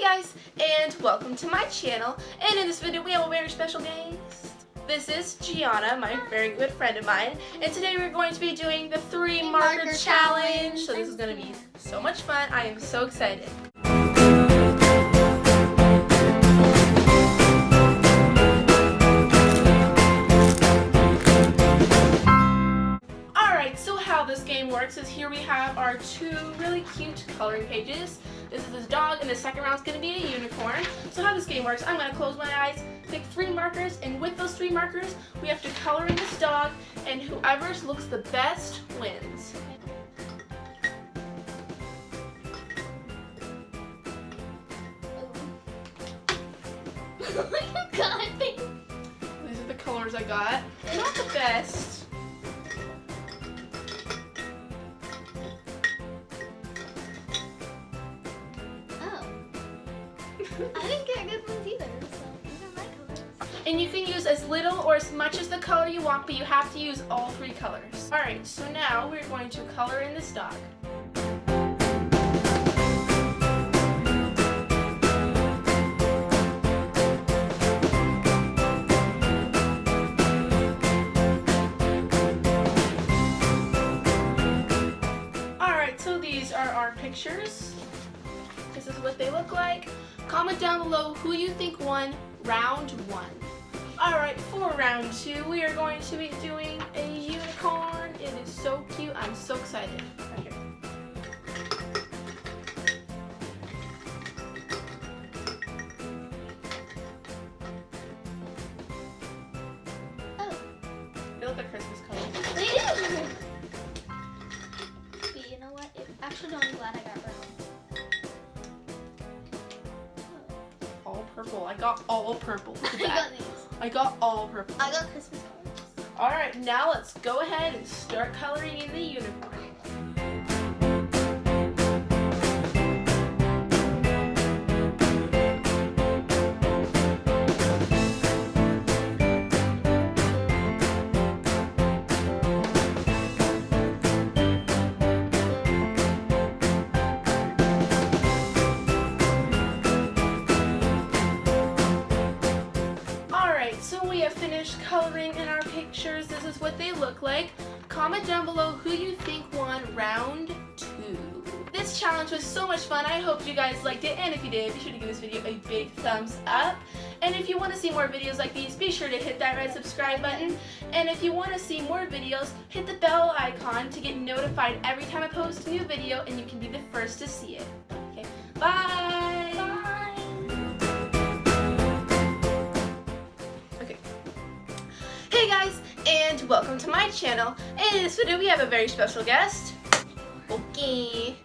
guys, and welcome to my channel. And in this video we have a very special guest. This is Gianna, my very good friend of mine, and today we're going to be doing the 3-marker challenge. So this is going to be so much fun. I am so excited. Alright, so how this game works is here we have our two really cute coloring pages. This is this dog, and the second round is going to be a unicorn. So how this game works, I'm going to close my eyes, pick 3 markers, and with those 3 markers, we have to color in this dog, and whoever looks the best wins. Oh my god. These are the colors I got. Not the best. I didn't get good ones either, so these are my colors. And you can use as little or as much as the color you want, but you have to use all 3 colors. Alright, so now we're going to color in this dog. Alright, so these are our pictures. This is what they look like. Comment down below who you think won round 1. Alright, for round 2, we are going to be doing a unicorn. It is so cute. I'm so excited. Right here. Oh. They look like Christmas colors. They do! But you know what? Actually, no, I'm glad I got brown. All purple. I got all purple. Look at I that. got these. I got all purple. I got Christmas colors. Alright, now let's go ahead and start coloring in the unicorn. So we have finished coloring in our pictures. This is what they look like. Comment down below who you think won round 2. This challenge was so much fun. I hope you guys liked it, and if you did, be sure to give this video a big thumbs up. And if you want to see more videos like these, be sure to hit that red subscribe button. And if you want to see more videos, hit the bell icon to get notified every time I post a new video, and you can be the first to see it. Okay, bye! Bye! Hey guys, and welcome to my channel. And in this video we have a very special guest. Okay.